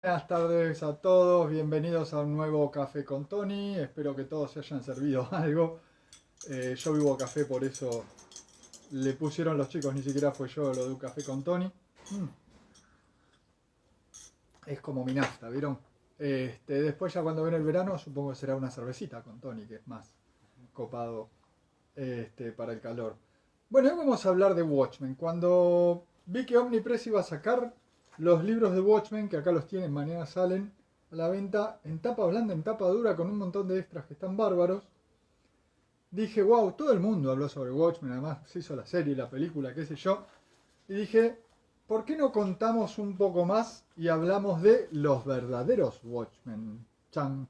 Buenas tardes a todos, bienvenidos a un nuevo Café con Tony. Espero que todos se hayan servido algo. Yo vivo café, por eso le pusieron los chicos, ni siquiera fue yo lo de un café con Tony. Mm, es como mi nafta, ¿vieron? Después ya cuando viene el verano supongo que será una cervecita con Tony, que es más copado para el calor. Bueno, hoy vamos a hablar de Watchmen. Cuando vi que Omnipress iba a sacar los libros de Watchmen, que acá los tienen, mañana salen a la venta en tapa blanda, en tapa dura, con un montón de extras que están bárbaros, dije, wow, todo el mundo habló sobre Watchmen, además se hizo la serie, la película, qué sé yo, y dije, ¿por qué no contamos un poco más y hablamos de los verdaderos Watchmen? Chan,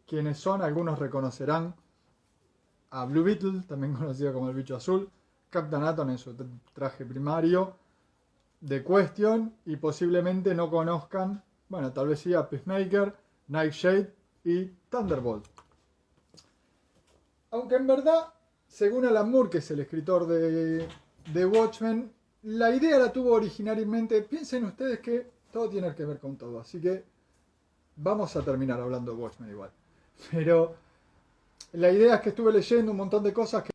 quienes son, algunos reconocerán a Blue Beetle, también conocido como el bicho azul, Captain Atom en su traje primario, The Question, y posiblemente no conozcan, bueno, tal vez sí a Peacemaker, Nightshade y Thunderbolt. Aunque en verdad, según Alan Moore, que es el escritor de Watchmen, la idea la tuvo originariamente, piensen ustedes que todo tiene que ver con todo, así que vamos a terminar hablando de Watchmen igual. Pero la idea es que estuve leyendo un montón de cosas que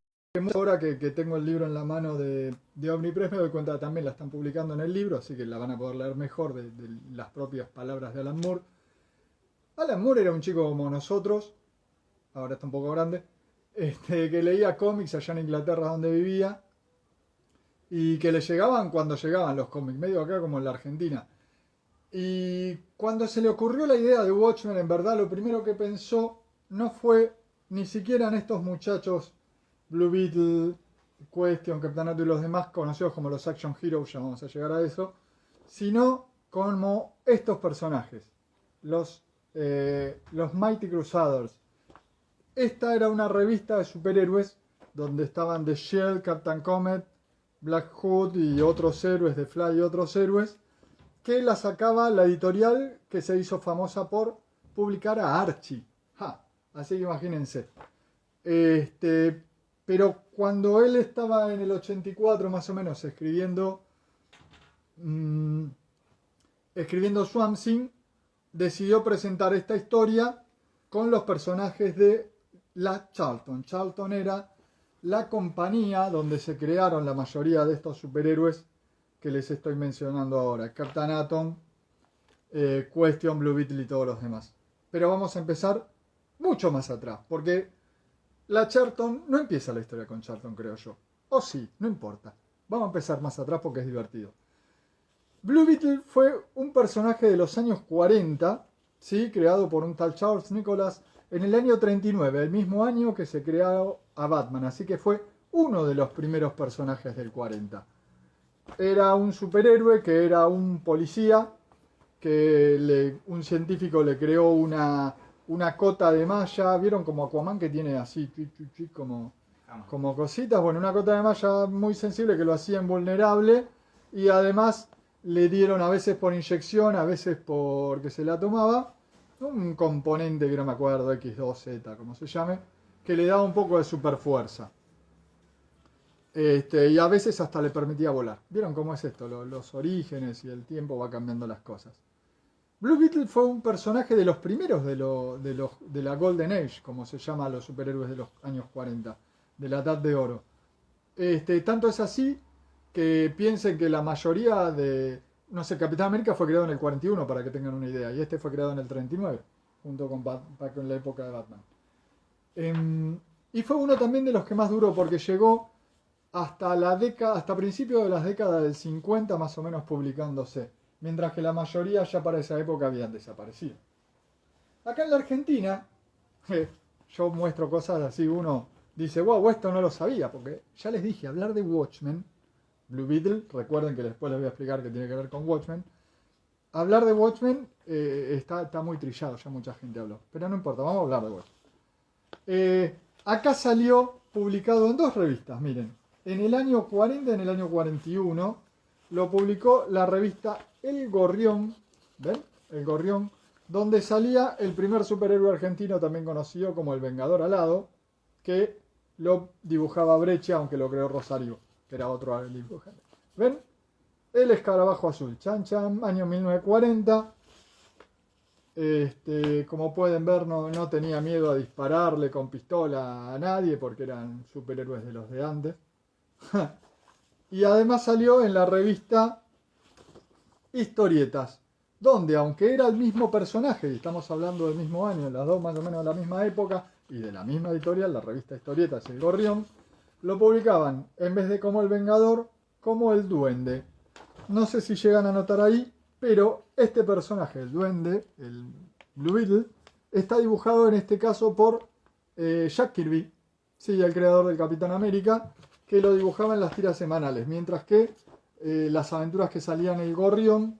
ahora que tengo el libro en la mano de Omnipress me doy cuenta que también la están publicando en el libro, así que la van a poder leer mejor de las propias palabras de Alan Moore. Alan Moore era un chico como nosotros, ahora está un poco grande, que leía cómics allá en Inglaterra donde vivía y que le llegaban cuando llegaban los cómics, medio acá como en la Argentina. Y cuando se le ocurrió la idea de Watchmen, en verdad lo primero que pensó no fue ni siquiera en estos muchachos Blue Beetle, Question, Capitanato y los demás conocidos como los Action Heroes, ya vamos a llegar a eso, sino como estos personajes, los Mighty Crusaders. Esta era una revista de superhéroes donde estaban The Shield, Captain Comet, Black Hood y otros héroes, de Fly y otros héroes, que la sacaba la editorial que se hizo famosa por publicar a Archie. Ja, así que imagínense. Pero cuando él estaba en el 84 más o menos mmm, escribiendo Swamp Thing, decidió presentar esta historia con los personajes de la Charlton. Charlton era la compañía donde se crearon la mayoría de estos superhéroes que les estoy mencionando ahora. Captain Atom, Question, Blue Beetle y todos los demás. Pero vamos a empezar mucho más atrás, porque la Charlton no empieza la historia con Charlton, creo yo. O sí, no importa. Vamos a empezar más atrás porque es divertido. Blue Beetle fue un personaje de los años 40, ¿sí? Creado por un tal Charles Nicholas en el año 39, el mismo año que se creó a Batman. Así que fue uno de los primeros personajes del 40. Era un superhéroe que era un policía, un científico le creó una cota de malla. ¿Vieron como Aquaman que tiene así, como cositas? Bueno, una cota de malla muy sensible que lo hacía invulnerable y además le dieron a veces por inyección, a veces porque se la tomaba, un componente que no me acuerdo, X2Z, como se llame, que le daba un poco de superfuerza. Y a veces hasta le permitía volar. ¿Vieron cómo es esto? Los orígenes y el tiempo va cambiando las cosas. Blue Beetle fue un personaje de los primeros de la Golden Age, como se llama a los superhéroes de los años 40, de la Edad de Oro. Tanto es así que piensen que la mayoría de... No sé, Capitán América fue creado en el 41, para que tengan una idea, y este fue creado en el 39, junto con la época de Batman. Y fue uno también de los que más duró, porque llegó hasta principios de las décadas del 50 más o menos publicándose, mientras que la mayoría ya para esa época habían desaparecido. Acá en la Argentina, yo muestro cosas así, uno dice, wow, esto no lo sabía, porque ya les dije, hablar de Watchmen, Blue Beetle, recuerden que después les voy a explicar qué tiene que ver con Watchmen, hablar de Watchmen está muy trillado, ya mucha gente habló, pero no importa, vamos a hablar de Watchmen. Acá salió publicado en dos revistas, miren, en el año 40 y en el año 41 lo publicó la revista El Gorrión, ¿ven? El Gorrión, donde salía el primer superhéroe argentino también conocido como el Vengador Alado, que lo dibujaba Breccia, aunque lo creó Rosario, que era otro dibujante. ¿Ven? El escarabajo azul, chan chan, año 1940. Como pueden ver, no tenía miedo a dispararle con pistola a nadie porque eran superhéroes de los de antes. Y además salió en la revista Historietas, donde aunque era el mismo personaje, y estamos hablando del mismo año, las dos más o menos de la misma época, y de la misma editorial, la revista Historietas y El Gorrión, lo publicaban, en vez de como El Vengador, como El Duende. No sé si llegan a notar ahí, pero este personaje, el Duende, el Blue Beetle, está dibujado en este caso por Jack Kirby, sí, el creador del Capitán América, que lo dibujaba en las tiras semanales, mientras que las aventuras que salían en El Gorrión,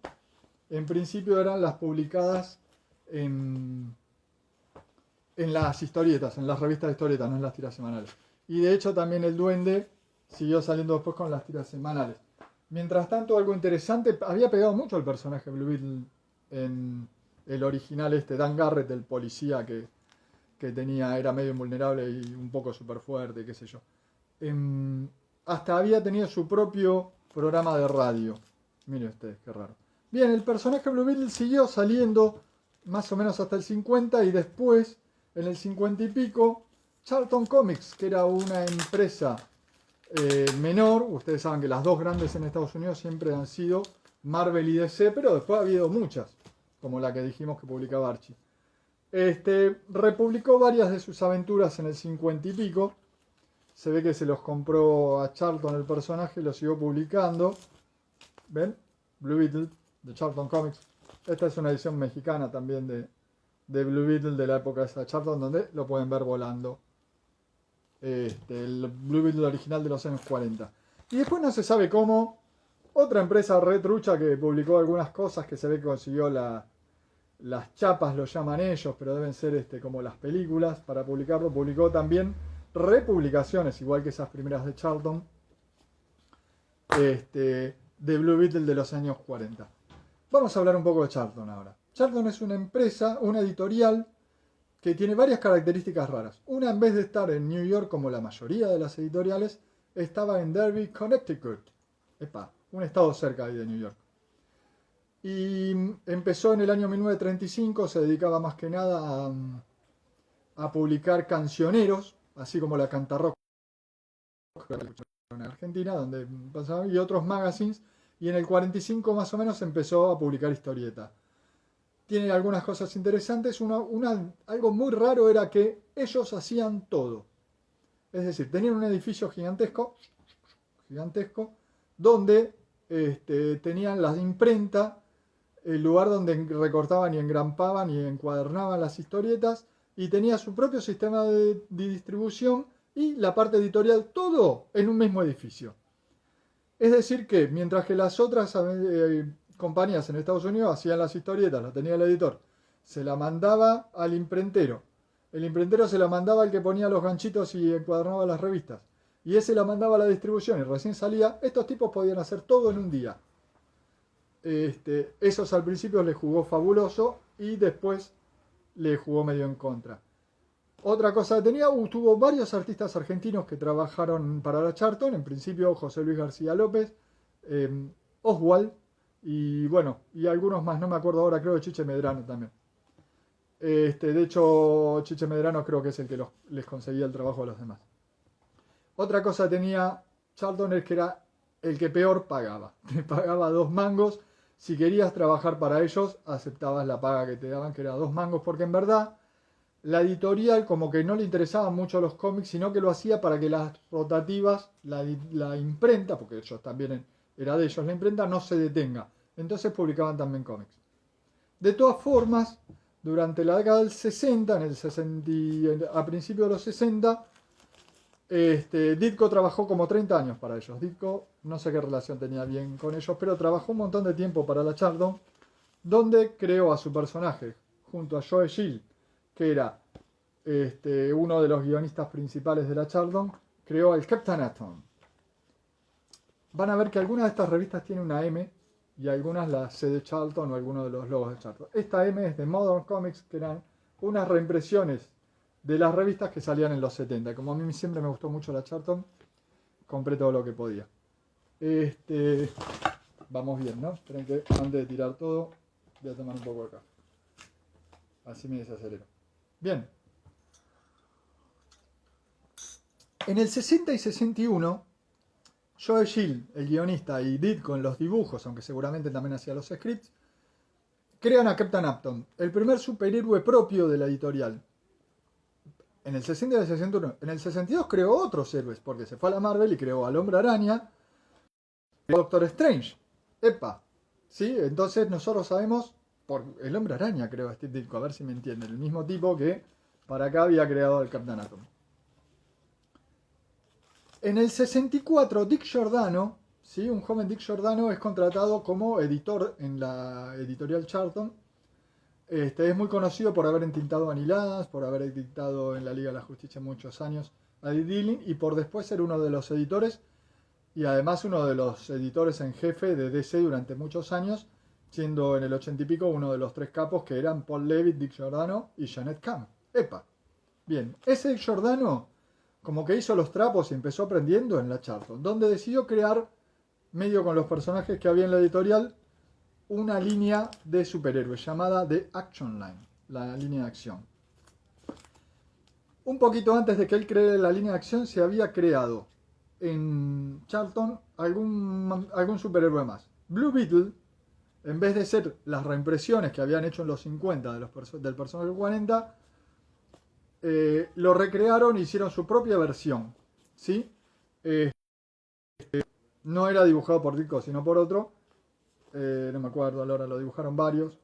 en principio eran las publicadas en las historietas, en las revistas de historietas, no en las tiras semanales. Y de hecho también el Duende siguió saliendo después con las tiras semanales. Mientras tanto, algo interesante, había pegado mucho el personaje Blue Beetle en el original Dan Garrett, el policía que tenía, era medio invulnerable y un poco súper fuerte, qué sé yo. Hasta había tenido su propio programa de radio. Miren ustedes, qué raro. Bien, el personaje Blue Beetle siguió saliendo más o menos hasta el 50 y después, en el 50 y pico, Charlton Comics, que era una empresa menor. Ustedes saben que las dos grandes en Estados Unidos siempre han sido Marvel y DC, pero después ha habido muchas, como la que dijimos que publicaba Archie. Republicó varias de sus aventuras en el 50 y pico. Se ve que se los compró a Charlton el personaje y lo siguió publicando. ¿Ven? Blue Beetle de Charlton Comics. Esta es una edición mexicana también de Blue Beetle de la época de Charlton, donde lo pueden ver volando. El Blue Beetle original de los años 40. Y después no se sabe cómo, otra empresa retrucha que publicó algunas cosas que se ve que consiguió las chapas, lo llaman ellos, pero deben ser como las películas para publicarlo. Publicó también republicaciones, igual que esas primeras de Charlton, de Blue Beetle de los años 40. Vamos a hablar un poco de Charlton ahora. Charlton es una empresa, una editorial que tiene varias características raras. Una, en vez de estar en New York como la mayoría de las editoriales, estaba en Derby, Connecticut. Un estado cerca ahí de New York. Y empezó en el año 1935, se dedicaba más que nada a publicar cancioneros, así como la Cantarrock en Argentina, donde pasaban, y otros magazines. Y en el 45 más o menos empezó a publicar historietas. Tiene algunas cosas interesantes. Algo muy raro era que ellos hacían todo. Es decir, tenían un edificio gigantesco, donde tenían la imprenta, el lugar donde recortaban y engrampaban y encuadernaban las historietas, y tenía su propio sistema de distribución y la parte editorial, todo en un mismo edificio. Es decir que, mientras que las otras compañías en Estados Unidos hacían las historietas, las tenía el editor, se la mandaba al imprentero. El imprentero se la mandaba al que ponía los ganchitos y encuadernaba las revistas. Y ese la mandaba a la distribución y recién salía. Estos tipos podían hacer todo en un día. Esos al principio les jugó fabuloso y después le jugó medio en contra. Otra cosa que tenía, tuvo varios artistas argentinos que trabajaron para la Charlton. En principio José Luis García López, Oswald y bueno, y algunos más, no me acuerdo ahora, creo que Chiche Medrano también. De hecho, Chiche Medrano creo que es el que les conseguía el trabajo a los demás. Otra cosa tenía Charlton es que era el que peor pagaba. Te pagaba 2 mangos. Si querías trabajar para ellos, aceptabas la paga que te daban, que era 2 mangos, porque en verdad la editorial como que no le interesaban mucho los cómics, sino que lo hacía para que las rotativas, la imprenta, porque ellos también era de ellos la imprenta, no se detenga. Entonces publicaban también cómics. De todas formas, durante la década del 60, a principios de los 60, Ditko trabajó como 30 años para ellos. Ditko, no sé qué relación tenía bien con ellos, pero trabajó un montón de tiempo para la Charlton, donde creó a su personaje, junto a Joe Gill, que era uno de los guionistas principales de la Charlton, creó el Captain Atom. Van a ver que algunas de estas revistas tienen una M y algunas la C de Charlton o alguno de los logos de Charlton. Esta M es de Modern Comics, que eran unas reimpresiones de las revistas que salían en los 70. Como a mí siempre me gustó mucho la Charlton, compré todo lo que podía. Vamos bien, ¿no? Esperen que antes de tirar todo, voy a tomar un poco de café. Así me desacelero. Bien. En el 60 y 61, Joe Hill, el guionista, y Ditko en los dibujos, aunque seguramente también hacía los scripts, crean a Captain Apton, el primer superhéroe propio de la editorial. En el 60 y el 61. En el 62 creó otros héroes, porque se fue a la Marvel y creó al Hombre Araña, y Doctor Strange. Epa. ¿Sí? Entonces nosotros sabemos, por el Hombre Araña creó a Steve Ditko, a ver si me entienden, el mismo tipo que para acá había creado el Captain Atom. En el 64, Dick Giordano, ¿sí? Un joven Dick Giordano, es contratado como editor en la editorial Charlton. Es muy conocido por haber entintado Vanilla, por haber editado en la Liga de la Justicia muchos años a Dick Dillon y por después ser uno de los editores y además uno de los editores en jefe de DC durante muchos años, siendo en el 80 y pico uno de los tres capos que eran Paul Levitt, Dick Giordano y Jeanette Kahn. ¡Epa! Bien, ese Dick Giordano como que hizo los trapos y empezó aprendiendo en la Charlton, donde decidió crear, medio con los personajes que había en la editorial, una línea de superhéroes llamada The Action Line, la línea de acción. Un poquito antes de que él cree la línea de acción, se había creado en Charlton algún superhéroe más. Blue Beetle, en vez de ser las reimpresiones que habían hecho en los 50 del personaje 40, lo recrearon e hicieron su propia versión. ¿Sí? No era dibujado por Ditko, sino por otro. No me acuerdo, ahora lo dibujaron varios.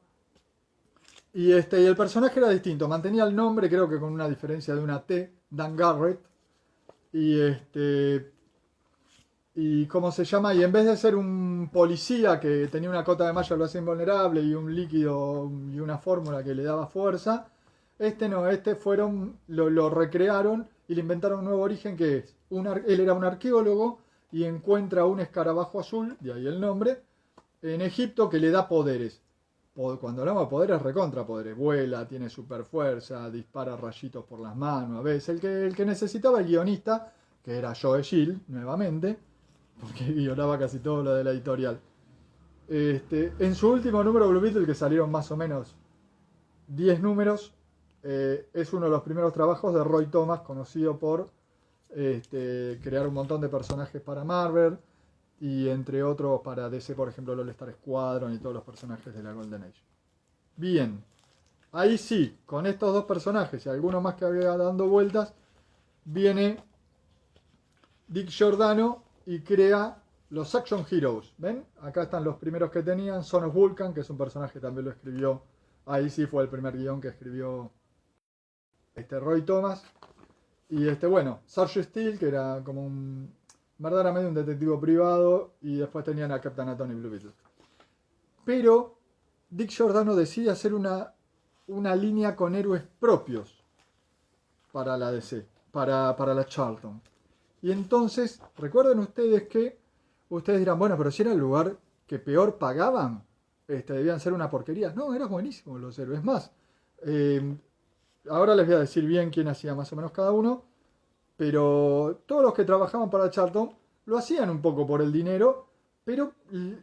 Y el personaje era distinto, mantenía el nombre, creo que con una diferencia de una T, Dan Garrett. Y ¿cómo se llama? Y en vez de ser un policía que tenía una cota de malla lo hacía invulnerable y un líquido y una fórmula que le daba fuerza, lo recrearon y le inventaron un nuevo origen que es, él era un arqueólogo y encuentra un escarabajo azul, de ahí el nombre, en Egipto que le da poderes. Cuando hablamos de poderes, recontra poderes. Vuela, tiene super fuerza, dispara rayitos por las manos. A veces el que necesitaba el guionista, que era Joe Hill, nuevamente, porque guionaba casi todo lo de la editorial. En su último número, Blue Beetle, que salieron más o menos 10 números, es uno de los primeros trabajos de Roy Thomas, conocido por crear un montón de personajes para Marvel y entre otros para DC, por ejemplo, el All-Star Squadron y todos los personajes de la Golden Age. Bien, ahí sí, con estos dos personajes y algunos más que había dando vueltas, viene Dick Giordano y crea los Action Heroes. ¿Ven? Acá están los primeros que tenían. Son of Vulcan, que es un personaje que también lo escribió. Ahí sí fue el primer guión que escribió Roy Thomas. Y bueno, Sarge Steel, que era como verdaderamente un detective privado, y después tenían a Captain Atom y Blue Beetle. Pero Dick Giordano decide hacer una línea con héroes propios para la DC, para la Charlton. Y entonces, recuerden ustedes que, ustedes dirán, bueno, pero si era el lugar que peor pagaban, debían ser una porquería. No, eran buenísimos los héroes. Más, ahora les voy a decir bien quién hacía más o menos cada uno, pero todos los que trabajaban para Charlton lo hacían un poco por el dinero, pero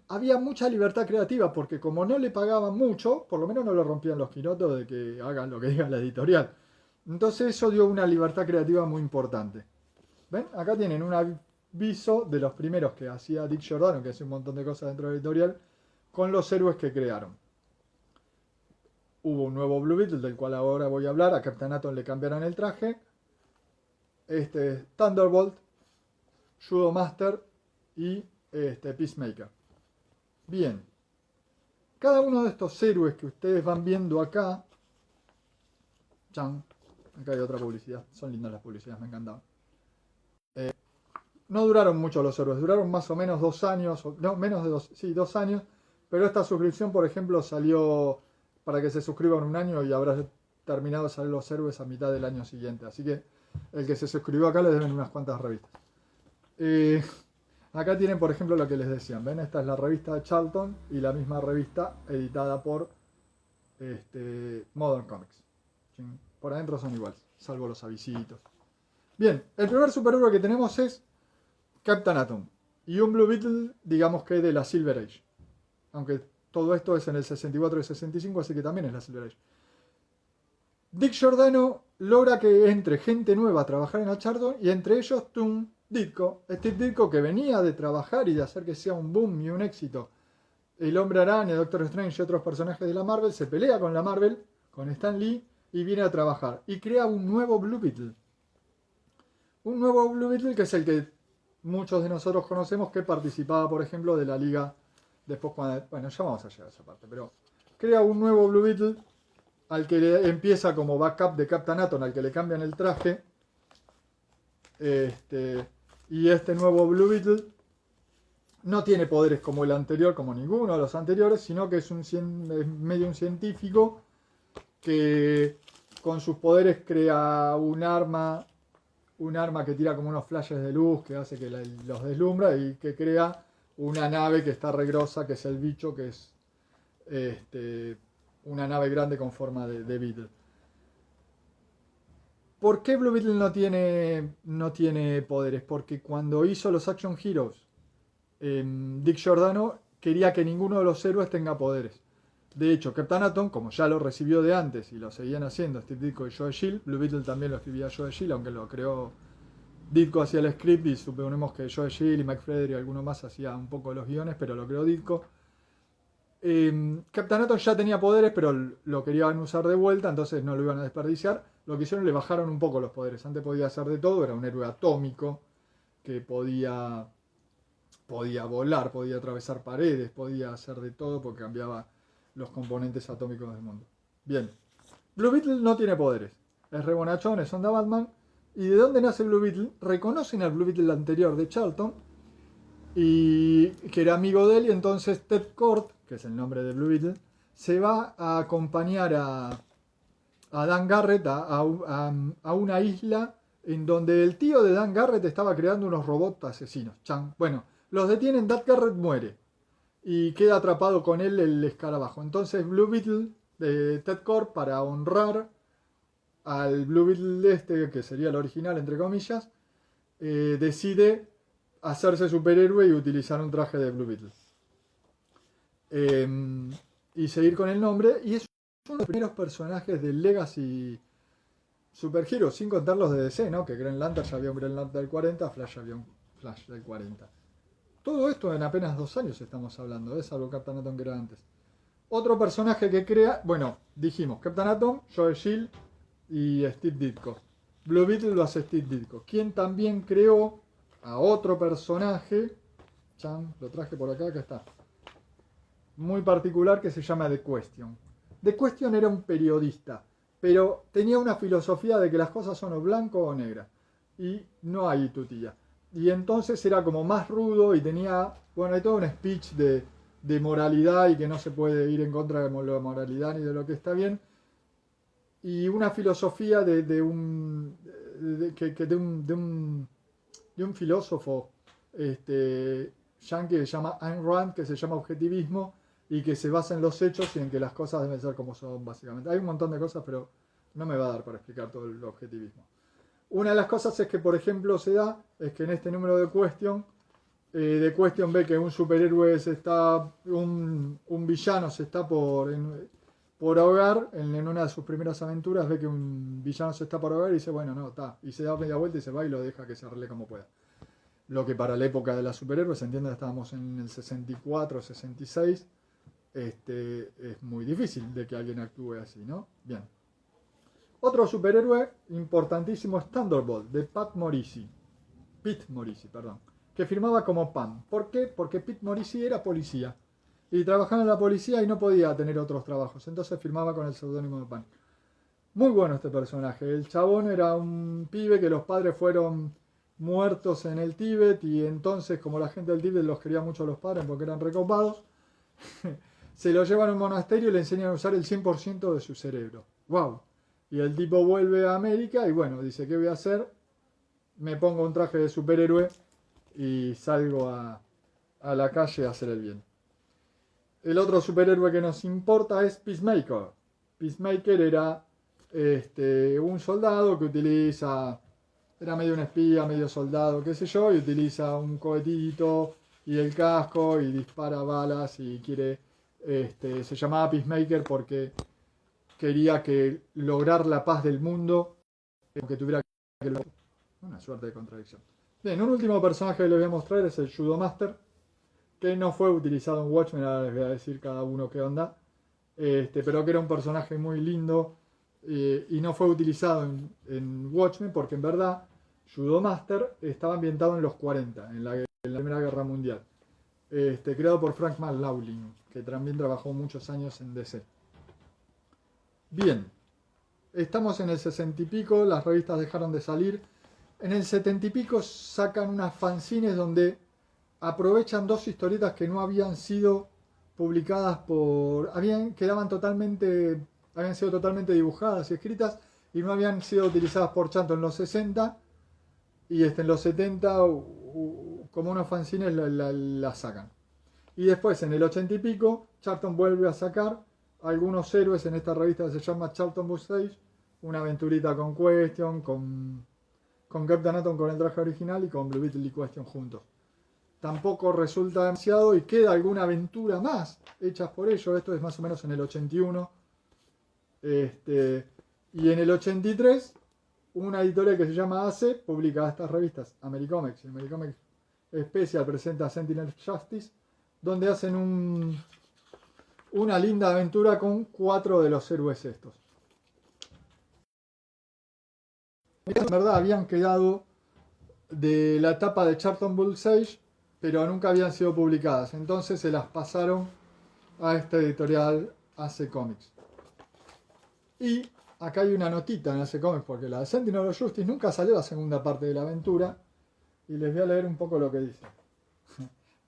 había mucha libertad creativa, porque como no le pagaban mucho, por lo menos no le rompían los quinotos de que hagan lo que diga la editorial. Entonces eso dio una libertad creativa muy importante. ¿Ven? Acá tienen un aviso de los primeros que hacía Dick Giordano, que hace un montón de cosas dentro de la editorial, con los héroes que crearon. Hubo un nuevo Blue Beetle, del cual ahora voy a hablar. A Captain Atom le cambiaron el traje. Thunderbolt, Judo Master y Peacemaker. Bien. Cada uno de estos héroes que ustedes van viendo acá. Acá hay otra publicidad. Son lindas las publicidades, me encantaban. No duraron mucho los héroes, duraron más o menos 2 años, no, menos de 2 años, pero esta suscripción, por ejemplo, salió para que se suscriban un año y habrá terminado de salir los héroes a mitad del año siguiente, así que el que se suscribió acá le deben unas cuantas revistas. Acá tienen, por ejemplo, lo que les decían, ¿ven? Esta es la revista de Charlton y la misma revista editada por Modern Comics. Por adentro son iguales, salvo los avisitos. Bien, el primer superhéroe que tenemos es Captain Atom y un Blue Beetle, digamos que de la Silver Age, aunque todo esto es en el 64 y 65, así que también es la Silver Age. Dick Giordano logra que entre gente nueva a trabajar en Uncharted y entre ellos Steve Ditko, que venía de trabajar y de hacer que sea un boom y un éxito. El Hombre Araña, Doctor Strange y otros personajes de la Marvel se pelea con la Marvel, con Stan Lee, y viene a trabajar. Y crea un nuevo Blue Beetle. Un nuevo Blue Beetle que es el que muchos de nosotros conocemos, que participaba, por ejemplo, de la liga. Después cuando... Bueno, ya vamos a llegar a esa parte, pero crea un nuevo Blue Beetle al que le empieza como backup de Captain Atom, al que le cambian el traje. Y este nuevo Blue Beetle no tiene poderes como el anterior, como ninguno de los anteriores, sino que es medio un científico que con sus poderes crea un arma que tira como unos flashes de luz que hace que los deslumbra y que crea una nave que está regrosa, que es el bicho, que es una nave grande con forma de Beetle. ¿Por qué Blue Beetle no tiene poderes? Porque cuando hizo los Action Heroes, Dick Giordano quería que ninguno de los héroes tenga poderes. De hecho, Captain Atom, como ya lo recibió de antes y lo seguían haciendo Steve Ditko y Joe Chill, Blue Beetle también lo escribía Joe Chill, aunque lo creó Ditko, hacía el script y suponemos que Joe Chill y Mike Frederick y alguno más hacía un poco los guiones, pero lo creó Ditko. Captain Atom ya tenía poderes, pero lo querían usar de vuelta, entonces no lo iban a desperdiciar. Lo que hicieron, le bajaron un poco los poderes. Antes podía hacer de todo, era un héroe atómico que podía volar, podía atravesar paredes, podía hacer de todo porque cambiaba los componentes atómicos del mundo. Bien, Blue Beetle no tiene poderes, es re bonachón, es onda Batman. ¿Y de dónde nace Blue Beetle? Reconocen al Blue Beetle anterior de Charlton, y que era amigo de él, y entonces Ted Kord, que es el nombre de Blue Beetle, se va a acompañar a Dan Garrett a una isla en donde el tío de Dan Garrett estaba creando unos robots asesinos. Bueno, los detienen, Dan Garrett muere y queda atrapado con él el escarabajo. Entonces Blue Beetle de Ted Kord, para honrar al Blue Beetle que sería el original entre comillas, decide hacerse superhéroe y utilizar un traje de Blue Beetle. Y seguir con el nombre, y es uno de los primeros personajes del Legacy Super Heroes, sin contar los de DC, ¿no? Que Green Lantern ya había un Green Lantern del 40, Flash había un Flash del 40. Todo esto en apenas 2 años estamos hablando, salvo Captain Atom que era antes. Otro personaje que crea, bueno, dijimos, Captain Atom, Joe Chill y Steve Ditko. Blue Beetle lo hace Steve Ditko, quien también creó a otro personaje, lo traje por acá, está, muy particular, que se llama The Question. The Question era un periodista, pero tenía una filosofía de que las cosas son o blanco o negra, y no hay tutilla. Y entonces era como más rudo y tenía, bueno, hay todo un speech de moralidad y que no se puede ir en contra de la moralidad ni de lo que está bien. Y una filosofía de un filósofo yankee que se llama Ayn Rand, que se llama objetivismo y que se basa en los hechos y en que las cosas deben ser como son, básicamente. Hay un montón de cosas, pero no me va a dar para explicar todo el objetivismo. Una de las cosas es que, por ejemplo, es que en este número de Question ve que un superhéroe un villano se está por ahogar. En una de sus primeras aventuras ve que un villano se está por ahogar y dice, bueno, no, está. Y se da media vuelta y se va y lo deja que se arregle como pueda. Lo que para la época de las superhéroes, se entiende que estábamos en el 64, 66, es muy difícil de que alguien actúe así, ¿no? Bien. Otro superhéroe importantísimo es Thunderbolt, de Pete Morisi, que firmaba como Pam. ¿Por qué? Porque Pete Morisi era policía y trabajaba en la policía y no podía tener otros trabajos, entonces firmaba con el seudónimo de Pam. Muy bueno este personaje. El chabón era un pibe que los padres fueron muertos en el Tíbet y entonces, como la gente del Tíbet los quería mucho a los padres porque eran recopados, se lo llevan a un monasterio y le enseñan a usar el 100% de su cerebro. ¡Wow! Y el tipo vuelve a América y bueno, dice, ¿qué voy a hacer? Me pongo un traje de superhéroe y salgo a la calle a hacer el bien. El otro superhéroe que nos importa es Peacemaker. Peacemaker era un soldado que era medio un espía, medio soldado, qué sé yo, y utiliza un cohetito y el casco y dispara balas y quiere, se llamaba Peacemaker porque quería que lograr la paz del mundo, aunque tuviera que... Una suerte de contradicción. Bien, un último personaje que les voy a mostrar es el Judo Master, que no fue utilizado en Watchmen, ahora les voy a decir cada uno qué onda, pero que era un personaje muy lindo y no fue utilizado en Watchmen porque en verdad Judo Master estaba ambientado en los 40, en la Primera Guerra Mundial, creado por Frank McLaughlin, que también trabajó muchos años en DC. Bien, estamos en el 60 y pico, las revistas dejaron de salir. En el 70 y pico sacan unas fanzines donde aprovechan dos historietas que no habían sido publicadas habían sido totalmente dibujadas y escritas y no habían sido utilizadas por Charlton en los 60 y en los 70 como unos fanzines la sacan. Y después en el 80 y pico Charlton vuelve a sacar algunos héroes en esta revista que se llama Charlton Bullseye, una aventurita con Question, con Captain Atom con el traje original y con Blue Beetle y Question juntos. Tampoco resulta demasiado y queda alguna aventura más hechas por ellos. Esto es más o menos en el 81. Y en el 83, una editorial que se llama AC publica estas revistas, Americomics. Americomics Special presenta Sentinel Justice, donde hacen una linda aventura con 4 de los héroes estos. En verdad habían quedado de la etapa de Charlton Bullseye, pero nunca habían sido publicadas. Entonces se las pasaron a esta editorial AC Comics. Y acá hay una notita en AC Comics, porque la de Sentinel of Justice nunca salió la segunda parte de la aventura. Y les voy a leer un poco lo que dice,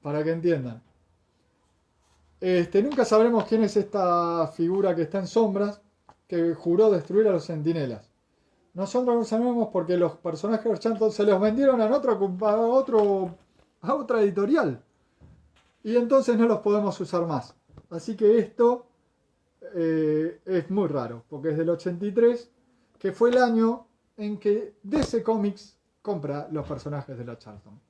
para que entiendan. Nunca sabremos quién es esta figura que está en sombras, que juró destruir a los centinelas. Nosotros lo sabemos porque los personajes de Charlton se los vendieron a otra editorial. Y entonces no los podemos usar más. Así que esto es muy raro, porque es del 83, que fue el año en que DC Comics compra los personajes de la Charlton.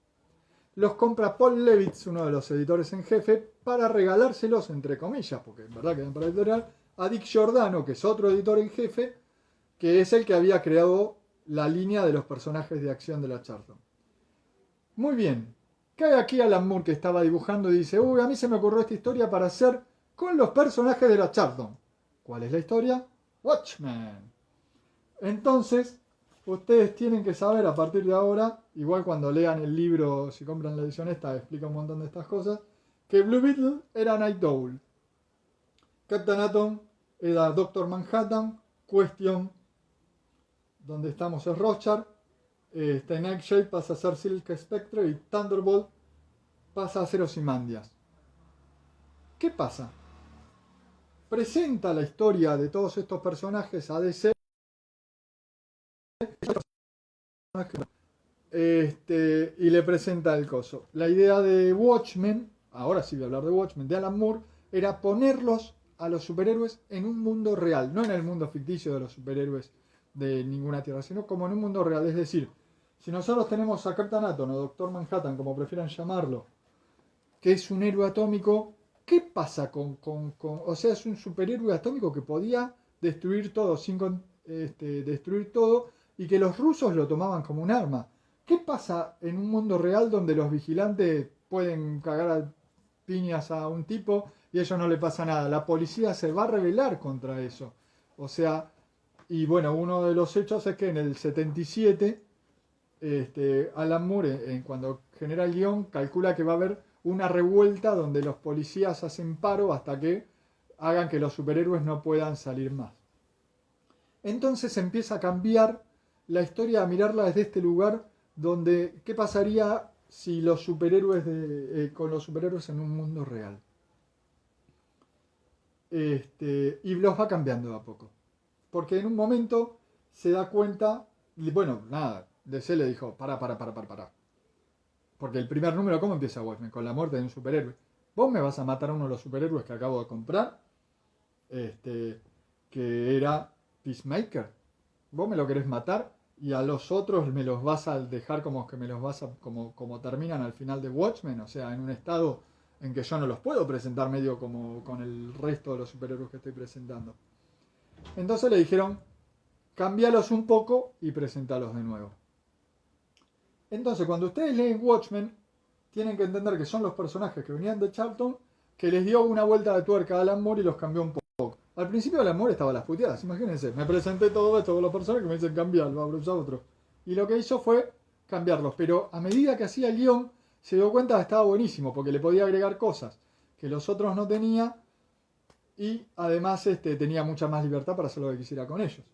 Los compra Paul Levitz, uno de los editores en jefe, para regalárselos, entre comillas, porque en verdad quedan para editorial, a Dick Giordano, que es otro editor en jefe, que es el que había creado la línea de los personajes de acción de la Charlton. Muy bien. Cae aquí Alan Moore, que estaba dibujando, y dice: uy, a mí se me ocurrió esta historia para hacer con los personajes de la Charlton. ¿Cuál es la historia? Watchmen. Entonces, ustedes tienen que saber a partir de ahora, igual cuando lean el libro, si compran la edición esta, explica un montón de estas cosas, que Blue Beetle era Night Owl, Captain Atom era Doctor Manhattan, Question, donde estamos es Rorschach, Nightshade pasa a ser Silk Spectre y Thunderbolt pasa a ser Ozymandias. ¿Qué pasa? Presenta la historia de todos estos personajes a DC y le presenta el coso. La idea de Watchmen, ahora sí voy a hablar de Watchmen, de Alan Moore, era ponerlos a los superhéroes en un mundo real, no en el mundo ficticio de los superhéroes de ninguna tierra, sino como en un mundo real. Es decir, si nosotros tenemos a Captain Atom o Doctor Manhattan, como prefieran llamarlo, que es un héroe atómico, ¿qué pasa o sea, es un superhéroe atómico que podía destruir todo, destruir todo, y que los rusos lo tomaban como un arma? ¿Qué pasa en un mundo real donde los vigilantes pueden cagar a piñas a un tipo y a ellos no le pasa nada? La policía se va a rebelar contra eso. O sea, y bueno, uno de los hechos es que en el 77, Alan Moore, cuando genera el guión, calcula que va a haber una revuelta donde los policías hacen paro hasta que hagan que los superhéroes no puedan salir más. Entonces empieza a cambiar la historia, a mirarla desde este lugar donde ¿qué pasaría si los superhéroes con los superhéroes en un mundo real? Y los va cambiando de a poco. Porque en un momento se da cuenta, y bueno, nada, DC le dijo: para. Porque el primer número, ¿cómo empieza Watchmen? Con la muerte de un superhéroe. ¿Vos me vas a matar a uno de los superhéroes que acabo de comprar? Que era Peacemaker. ¿Vos me lo querés matar? Y a los otros me los vas a dejar como que me los vas a. Como terminan al final de Watchmen, o sea, en un estado en que yo no los puedo presentar medio como con el resto de los superhéroes que estoy presentando. Entonces le dijeron, cambialos un poco y presentalos de nuevo. Entonces, cuando ustedes leen Watchmen, tienen que entender que son los personajes que venían de Charlton, que les dio una vuelta de tuerca a Alan Moore y los cambió un poco. Al principio Alan Moore estaba a las puteadas, imagínense, me presenté todo esto con los personajes que me dicen cambiarlo, ahora usa otro. Y lo que hizo fue cambiarlos, pero a medida que hacía el guión, se dio cuenta que estaba buenísimo, porque le podía agregar cosas que los otros no tenía, y además tenía mucha más libertad para hacer lo que quisiera con ellos.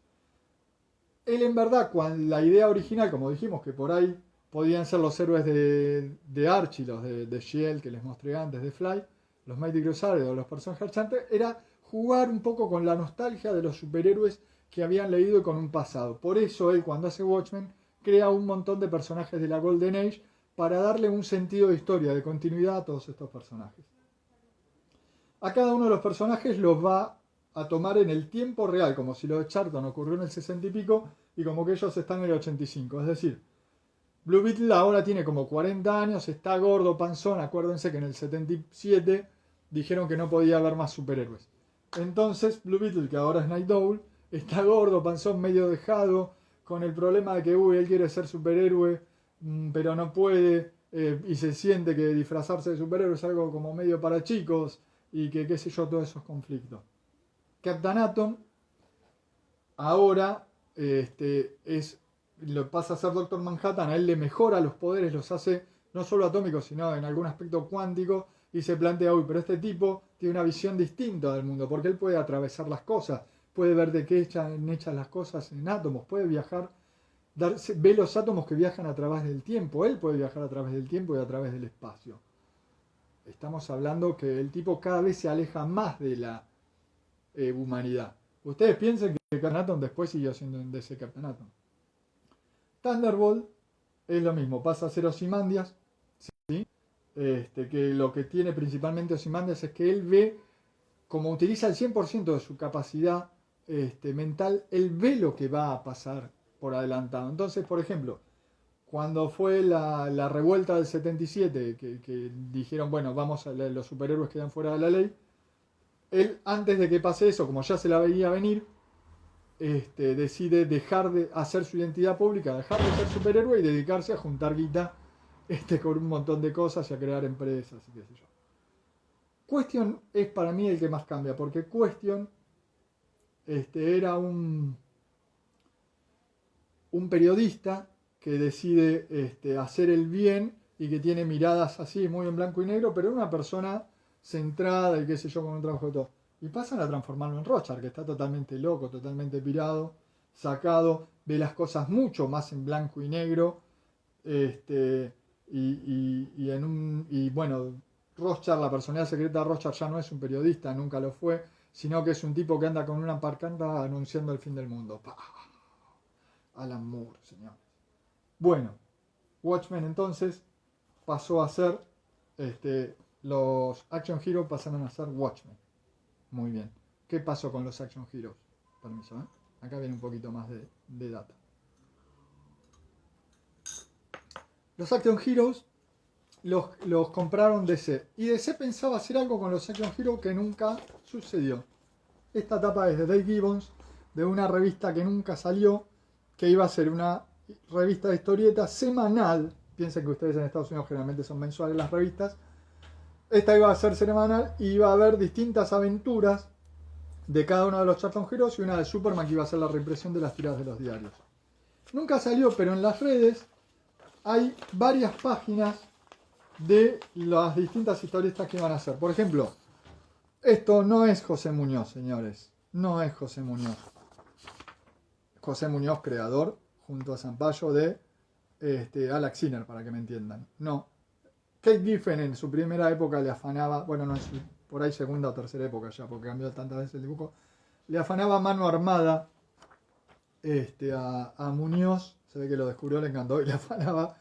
Él en verdad, cuando la idea original, como dijimos, que por ahí podían ser los héroes de Archie, los de Shield que les mostré antes, de Fly, los Mighty Crusaders o los personajes Enchanted, era jugar un poco con la nostalgia de los superhéroes que habían leído y con un pasado. Por eso él, cuando hace Watchmen, crea un montón de personajes de la Golden Age para darle un sentido de historia, de continuidad a todos estos personajes. A cada uno de los personajes los va a tomar en el tiempo real, como si lo de Charlton ocurrió en el 60 y pico, y como que ellos están en el 85. Es decir, Blue Beetle ahora tiene como 40 años, está gordo, panzón. Acuérdense que en el 77 dijeron que no podía haber más superhéroes. Entonces, Blue Beetle, que ahora es Night Owl, está gordo, panzón, medio dejado, con el problema de que él quiere ser superhéroe, pero no puede, y se siente que disfrazarse de superhéroe es algo como medio para chicos, y que qué sé yo, todos esos conflictos. Captain Atom ahora lo pasa a ser Doctor Manhattan, a él le mejora los poderes, los hace no solo atómicos, sino en algún aspecto cuántico, y se plantea, uy, pero este tipo tiene una visión distinta del mundo, porque él puede atravesar las cosas, puede ver de qué están hechas las cosas en átomos, puede viajar, ve los átomos que viajan a través del tiempo, él puede viajar a través del tiempo y a través del espacio. Estamos hablando que el tipo cada vez se aleja más de la humanidad. Ustedes piensen que Captain Atom después siguió siendo un DC Captain Atom. Thunderbolt es lo mismo, pasa a ser Ozymandias, ¿sí? Que lo que tiene principalmente Ozymandias es que él ve, como utiliza el 100% de su capacidad mental, él ve lo que va a pasar por adelantado. Entonces, por ejemplo, cuando fue la revuelta del 77, que dijeron, bueno, vamos a los superhéroes quedan fuera de la ley, él, antes de que pase eso, como ya se la veía venir, decide dejar de hacer su identidad pública, dejar de ser superhéroe y dedicarse a juntar guita con un montón de cosas y a crear empresas y qué sé yo. Question es para mí el que más cambia, porque Question era un periodista que decide hacer el bien y que tiene miradas así, muy en blanco y negro, pero una persona centrada y qué sé yo, con un trabajo de todo. Y pasan a transformarlo en Rorschach, que está totalmente loco, totalmente pirado, sacado, ve las cosas mucho más en blanco y negro, y bueno, Rorschach, la personalidad secreta de Rorschach ya no es un periodista, nunca lo fue, sino que es un tipo que anda con una parcanta anunciando el fin del mundo. ¡Pah! Alan Moore, señores. Bueno, Watchmen entonces pasó a ser, los Action Heroes pasaron a ser Watchmen. Muy bien. ¿Qué pasó con los Action Heroes? Permiso, ¿eh? Acá viene un poquito más de data. Los Action Heroes los compraron DC. Y DC pensaba hacer algo con los Action Heroes que nunca sucedió. Esta etapa es de Dave Gibbons, de una revista que nunca salió, que iba a ser una revista de historietas semanal. Piensen que ustedes en Estados Unidos generalmente son mensuales las revistas. Esta iba a ser semanal y iba a haber distintas aventuras de cada uno de los Charlton Heroes y una de Superman que iba a ser la reimpresión de las tiradas de los diarios. Nunca salió, pero en las redes hay varias páginas de las distintas historietas que iban a hacer. Por ejemplo, esto no es José Muñoz, señores. No es José Muñoz. José Muñoz, creador, junto a Zampayo de Alex Sinner, para que me entiendan. No. Kate Giffen en su primera época le afanaba, bueno, no es por ahí segunda o tercera época ya, porque cambió tantas veces el dibujo, le afanaba mano armada a Muñoz, se ve que lo descubrió, le encantó y le afanaba.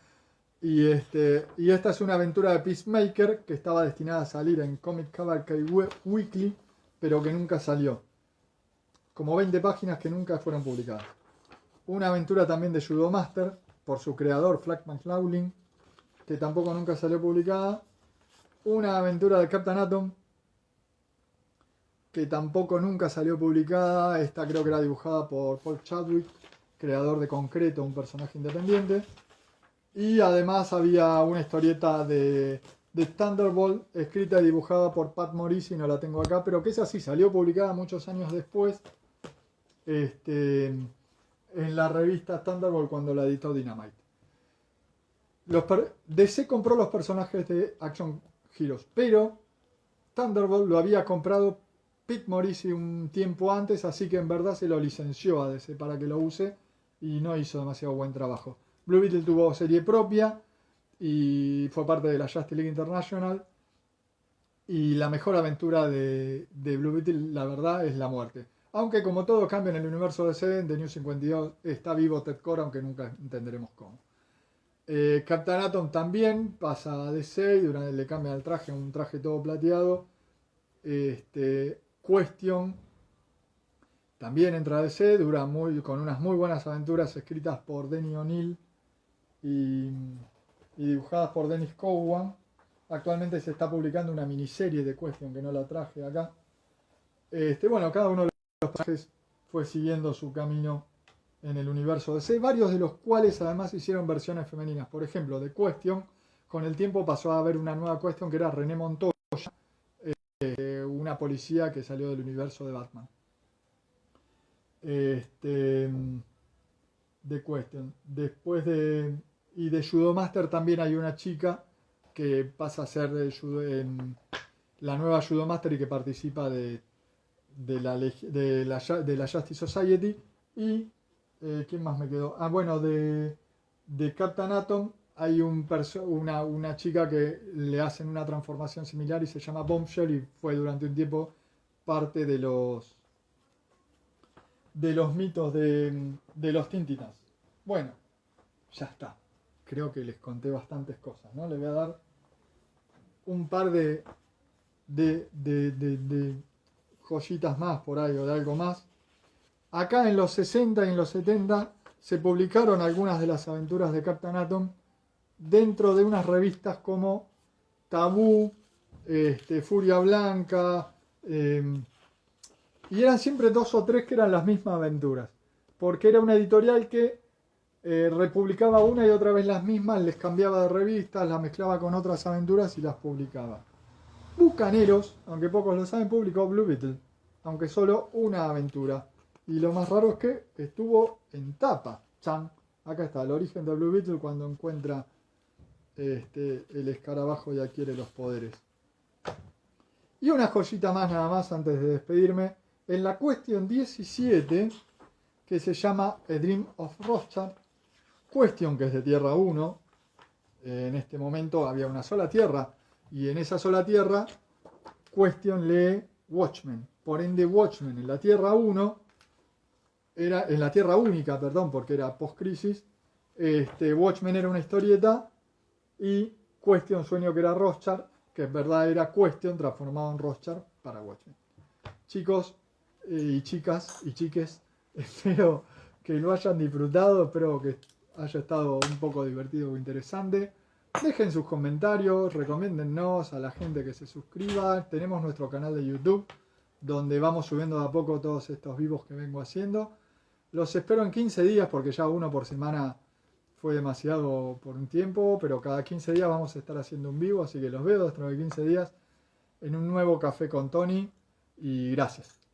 Y esta es una aventura de Peacemaker que estaba destinada a salir en Comic Cavalcade Weekly, pero que nunca salió. Como 20 páginas que nunca fueron publicadas. Una aventura también de Judo Master, por su creador, Flack McLaughlin, que tampoco nunca salió publicada. Una aventura de Captain Atom. que tampoco nunca salió publicada. Esta creo que era dibujada por Paul Chadwick, creador de Concreto, un personaje independiente. Y además había una historieta de Thunderbolt, escrita y dibujada por Pat Morisi, no la tengo acá, pero que esa sí salió publicada muchos años después, en la revista Thunderbolt cuando la editó Dynamite. DC compró los personajes de Action Heroes, pero Thunderbolt lo había comprado Pete Morisi un tiempo antes, así que en verdad se lo licenció a DC para que lo use y no hizo demasiado buen trabajo. Blue Beetle tuvo serie propia y fue parte de la Justice League International. Y la mejor aventura de Blue Beetle, la verdad, es la muerte. Aunque como todo cambia en el universo DC, en The New 52 está vivo Ted Kord, aunque nunca entenderemos cómo. Captain Atom también pasa a DC y le cambian el traje a un traje todo plateado. Question también entra a DC, con unas muy buenas aventuras escritas por Denny O'Neil y dibujadas por Dennis Cowan. Actualmente se está publicando una miniserie de Question que no la traje acá. Bueno, cada uno de los personajes fue siguiendo su camino en el universo DC, varios de los cuales además hicieron versiones femeninas. Por ejemplo, de Question, con el tiempo pasó a haber una nueva Question que era René Montoya, una policía que salió del universo de Batman. De Question. Después de Judomaster también hay una chica que pasa a ser la nueva Judomaster y que participa de la Justice Society. Y ¿quién más me quedó? Bueno, de Captain Atom hay una chica que le hacen una transformación similar y se llama Bombshell y fue durante un tiempo parte de los mitos de los Teen Titans. Bueno, ya está. Creo que les conté bastantes cosas, ¿no? Le voy a dar un par de joyitas más por ahí o de algo más. Acá en los 60 y en los 70 se publicaron algunas de las aventuras de Captain Atom dentro de unas revistas como Tabú, Furia Blanca, y eran siempre 2 o 3 que eran las mismas aventuras, porque era una editorial que republicaba una y otra vez las mismas, les cambiaba de revistas, las mezclaba con otras aventuras y las publicaba. Bucaneros, aunque pocos lo saben, publicó Blue Beetle, aunque solo una aventura. Y lo más raro es que estuvo en tapa. ¡Chan! Acá está el origen de Blue Beetle cuando encuentra el escarabajo y adquiere los poderes. Y una joyita más nada más antes de despedirme. En la Question 17, que se llama A Dream of Rothschild, Question que es de Tierra 1, en este momento había una sola Tierra, y en esa sola Tierra, Question lee Watchmen. Por ende, Watchmen en la Tierra 1, en la Tierra única, perdón, porque era post-crisis, Watchmen era una historieta, y Question sueño que era Rothschild, que en verdad era Question transformado en Rothschild para Watchmen. Chicos y chicas y chiques, espero que lo hayan disfrutado, espero que haya estado un poco divertido o interesante. Dejen sus comentarios, recomiéndennos a la gente que se suscriba. Tenemos nuestro canal de YouTube, donde vamos subiendo de a poco todos estos vivos que vengo haciendo. Los espero en 15 días, porque ya uno por semana fue demasiado por un tiempo, pero cada 15 días vamos a estar haciendo un vivo, así que los veo dentro de 15 días en un nuevo Café con Tony, y gracias.